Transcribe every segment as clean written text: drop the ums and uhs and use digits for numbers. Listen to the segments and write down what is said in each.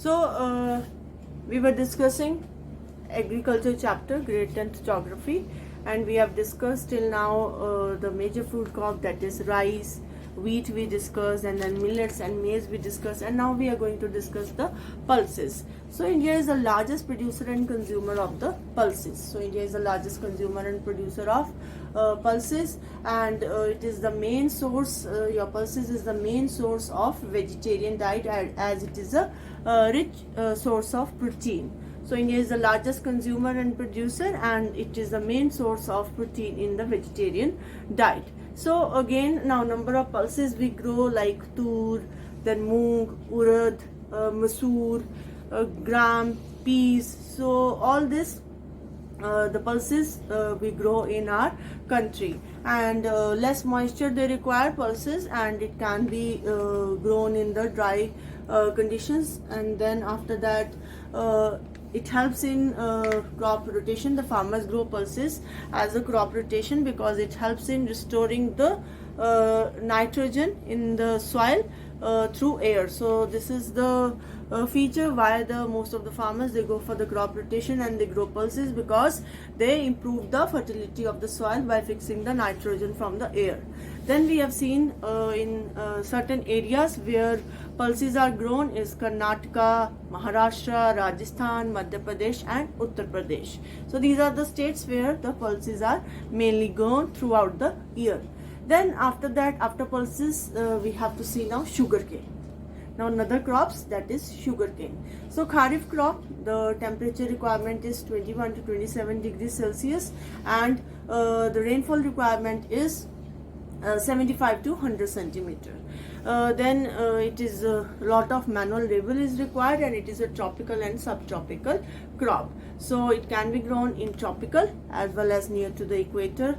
We were discussing agriculture chapter, grade 10th geography, and we have discussed till now the major food crop, that is rice, wheat we discussed, and then millets and maize we discussed, and now we are going to discuss the pulses. So India is the largest producer and consumer of the pulses. So India is the largest consumer and producer of pulses, and it is the main source, your pulses is the main source of vegetarian diet, as it is a rich source of protein. So India is the largest consumer and producer, and it is the main source of protein in the vegetarian diet. So again, now number of pulses we grow like tur, then moong, urad, masoor, gram, peas. So all this the pulses we grow in our country, and less moisture they require pulses, and it can be grown in the dry conditions. And then after that it helps in crop rotation. The farmers grow pulses as a crop rotation because it helps in restoring the nitrogen in the soil through air. So this is the feature why the most of the farmers they go for the crop rotation and they grow pulses, because they improve the fertility of the soil by fixing the nitrogen from the air. Then we have seen in certain areas where pulses are grown is Karnataka, Maharashtra, Rajasthan, Madhya Pradesh and Uttar Pradesh. So these are the states where the pulses are mainly grown throughout the year. Then after that, after pulses, we have to see now sugarcane. Now another crops, that is sugarcane. So kharif crop, the temperature requirement is 21 to 27 degrees Celsius, and the rainfall requirement is 75 to 100 centimeter. Then it is a lot of manual labor is required, and it is a tropical and subtropical crop. So it can be grown in tropical as well as near to the equator,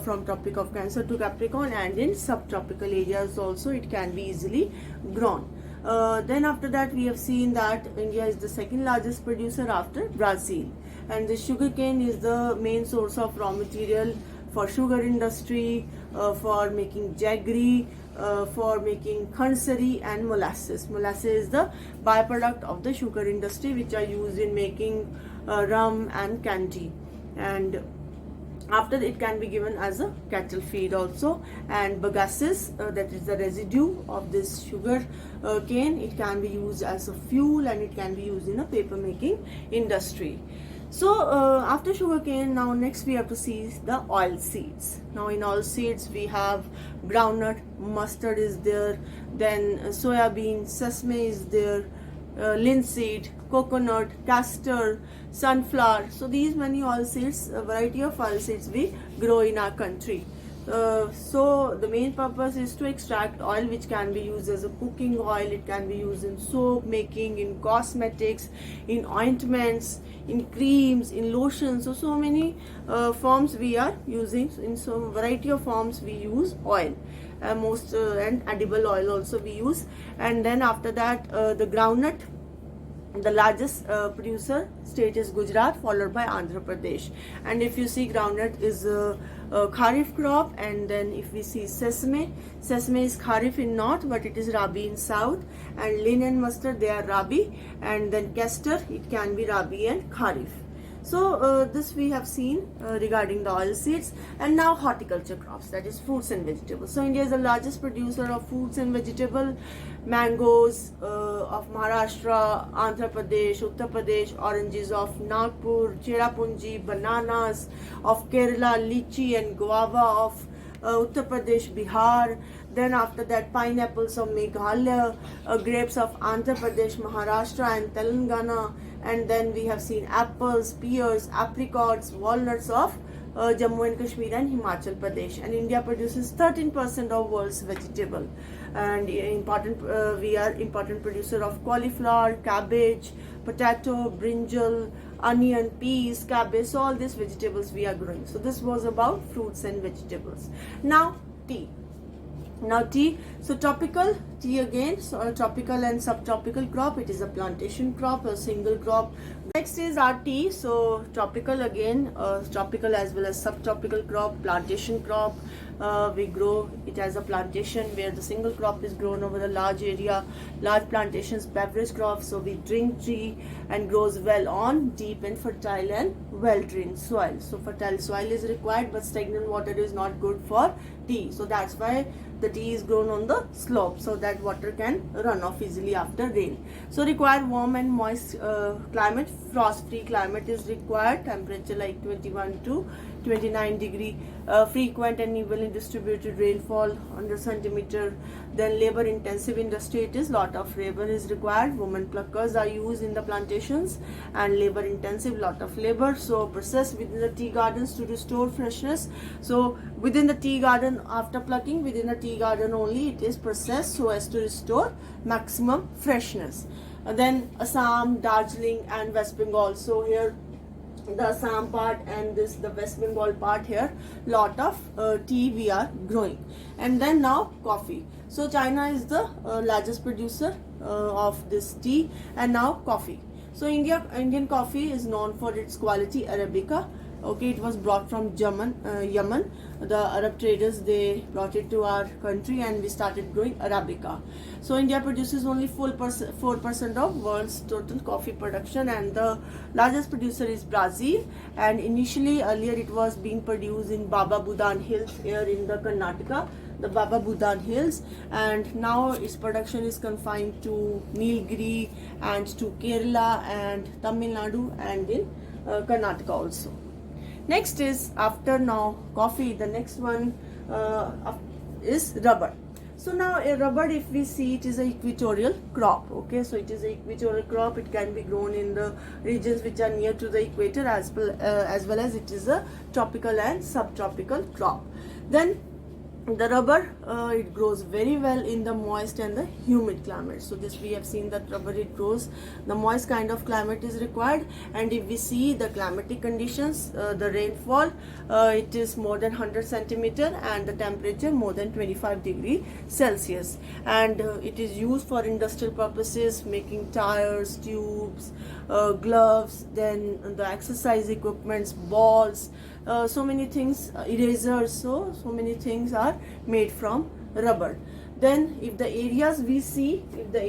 from Tropic of Cancer to Capricorn, and in subtropical areas also it can be easily grown. Then after that we have seen that India is the second largest producer after Brazil, and the sugarcane is the main source of raw material for sugar industry, for making jaggery, for making khansari and molasses. Molasses is the byproduct of the sugar industry, which are used in making rum and candy, and after it can be given as a cattle feed also. And bagasse, that is the residue of this sugar cane, it can be used as a fuel, and it can be used in a paper making industry. So after sugarcane, now next we have to see the oil seeds. Now in oil seeds we have groundnut, mustard is there, then soya bean, sesame is there, linseed, coconut, castor, sunflower. So these many oil seeds, a variety of oil seeds we grow in our country. So the main purpose is to extract oil, which can be used as a cooking oil, it can be used in soap making, in cosmetics, in ointments, in creams, in lotions. So many forms we are using, in some variety of forms we use oil. And edible oil also we use. And then after that the groundnut, the largest producer state is Gujarat, followed by Andhra Pradesh. And if you see, groundnut is a kharif crop, and then if we see sesame is kharif in north, but it is rabi in south, and lin and mustard, they are rabi, and then castor, it can be rabi and kharif. So this we have seen regarding the oil seeds. And now horticulture crops, that is fruits and vegetables. So India is the largest producer of fruits and vegetables. Mangoes of Maharashtra, Andhra Pradesh, Uttar Pradesh, oranges of Nagpur, Cherrapunji, bananas of Kerala, lychee and guava of Uttar Pradesh, Bihar. Then after that, pineapples of Meghalaya, grapes of Andhra Pradesh, Maharashtra and Telangana. And then we have seen apples, pears, apricots, walnuts of Jammu and Kashmir and Himachal Pradesh. And India produces 13% of world's vegetable. And we are important producer of cauliflower, cabbage, potato, brinjal, onion, peas, cabbage. So all these vegetables we are growing. So this was about fruits and vegetables. Now tea. So tropical tea again, so a tropical and subtropical crop. It is a plantation crop, a single crop. Next is our tea. So tropical again, tropical as well as subtropical crop, plantation crop. We grow it as a plantation where the single crop is grown over a large area, large plantations, beverage crops. So we drink tea and grows well on deep and fertile and well-drained soil. So fertile soil is required, but stagnant water is not good for tea. So that's why the tea is grown on the slope, so that water can run off easily after rain. So require warm and moist climate. Frost-free climate is required. Temperature like 21 to 29 degree. Frequent and evenly distributed rainfall 100 centimeter. Then labor intensive industry, it is lot of labor is required. Women pluckers are used in the plantations, and labor intensive, lot of labor. So process within the tea gardens to restore freshness. So within the tea garden, after plucking, within the tea garden only it is processed so as to restore maximum freshness. Then Assam, Darjeeling and West Bengal. So here the Assam part and this the West Bengal part, here lot of tea we are growing. And then now coffee. So China is the largest producer of this tea, and now coffee. So Indian coffee is known for its quality Arabica. Okay, it was brought from Yemen. The Arab traders, they brought it to our country and we started growing Arabica. So India produces only 4% of world's total coffee production, and the largest producer is Brazil. And initially earlier it was being produced in Baba Budan Hills here in the Karnataka, the Baba Budan Hills, and now its production is confined to Nilgiri and to Kerala and Tamil Nadu and in Karnataka also. Next is, after now coffee, the next one is rubber. So now a rubber, if we see, it is a equatorial crop. Okay, so it is a equatorial crop. It can be grown in the regions which are near to the equator, as well as it is a tropical and subtropical crop. Then the rubber, it grows very well in the moist and the humid climate. So this we have seen that rubber, it grows, the moist kind of climate is required. And if we see the climatic conditions, the rainfall, it is more than 100 centimeter, and the temperature more than 25 degree Celsius. And it is used for industrial purposes, making tires, tubes, gloves, then the exercise equipments, balls, so many things, erasers, so many things are made from rubber. Then if the areas we see, the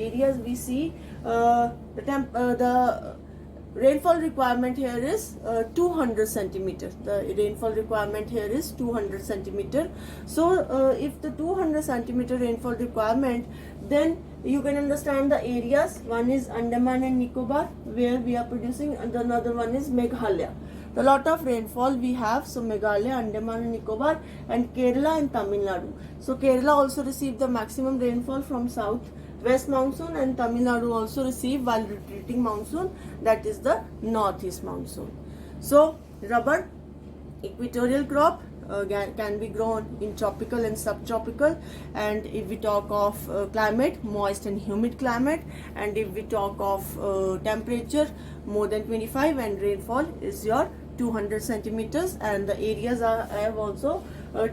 rainfall requirement here is 200 centimeters. The rainfall requirement here is 200 centimeter. So if the 200 centimeter rainfall requirement, then you can understand the areas. One is Andaman and Nicobar, where we are producing, and another one is Meghalaya. The lot of rainfall we have, so Meghalaya, Andaman and Nicobar, and Kerala and Tamil Nadu. So Kerala also receive the maximum rainfall from south west monsoon, and Tamil Nadu also receive while retreating monsoon, that is the northeast monsoon. So rubber, equatorial crop, can be grown in tropical and subtropical. And if we talk of climate, moist and humid climate, and if we talk of temperature, more than 25, and rainfall is your 200 centimeters. And the areas are, I have also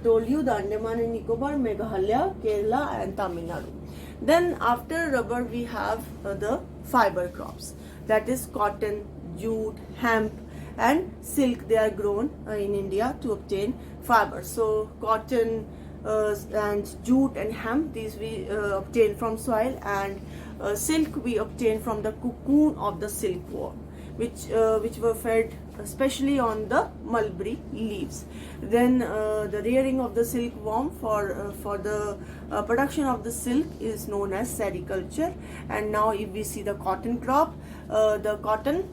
told you, the Andaman and Nicobar, Meghalaya, Kerala and Tamil Nadu. Then after rubber we have the fiber crops, that is cotton, jute, hemp and silk. They are grown in India to obtain fiber. So cotton and jute and hemp, these we obtain from soil, and silk we obtain from the cocoon of the silkworm, which were fed especially on the mulberry leaves. Then the rearing of the silkworm for the production of the silk is known as sericulture. And now if we see the cotton crop, the cotton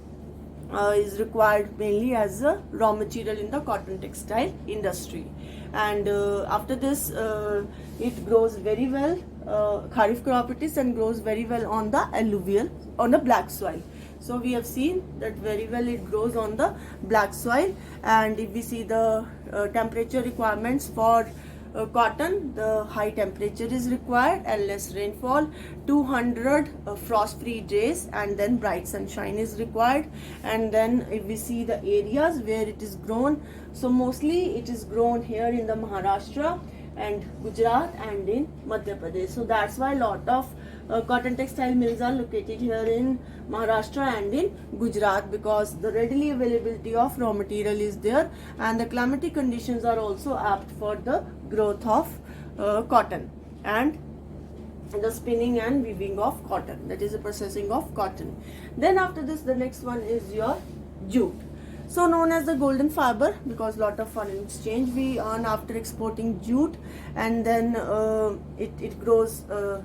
is required mainly as a raw material in the cotton textile industry. And after this it grows very well, kharif crop it is, and grows very well on the alluvial, on the black soil. So we have seen that very well it grows on the black soil. And if we see the temperature requirements for cotton, the high temperature is required and less rainfall, 200 frost-free days, and then bright sunshine is required. And then if we see the areas where it is grown, so mostly it is grown here in the Maharashtra, and Gujarat and in Madhya Pradesh. So that's why a lot of cotton textile mills are located here in Maharashtra and in Gujarat, because the readily availability of raw material is there and the climatic conditions are also apt for the growth of cotton and the spinning and weaving of cotton, that is the processing of cotton. Then after this, the next one is your jute. So known as the golden fiber, because lot of foreign exchange we earn after exporting jute, and then it grows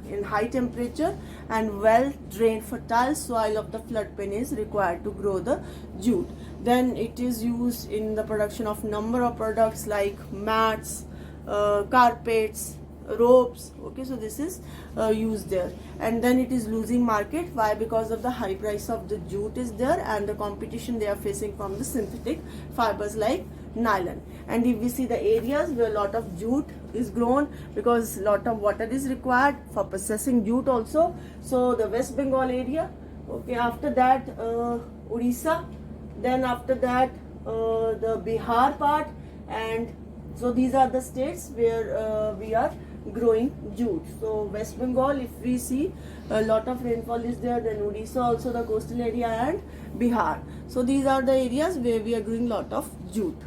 in high temperature and well drained fertile soil of the floodplain is required to grow the jute. Then it is used in the production of number of products like mats, carpets, ropes. Okay, so this is used there, and then it is losing market. Why? Because of the high price of the jute is there and the competition they are facing from the synthetic fibers like nylon. And if we see the areas where a lot of jute is grown, because lot of water is required for processing jute also, so the West Bengal area, okay, after that Odisha, then after that the Bihar part, and so these are the states where we are growing jute. So West Bengal, if we see a lot of rainfall is there, then Odisha also the coastal area and Bihar. So these are the areas where we are growing lot of jute.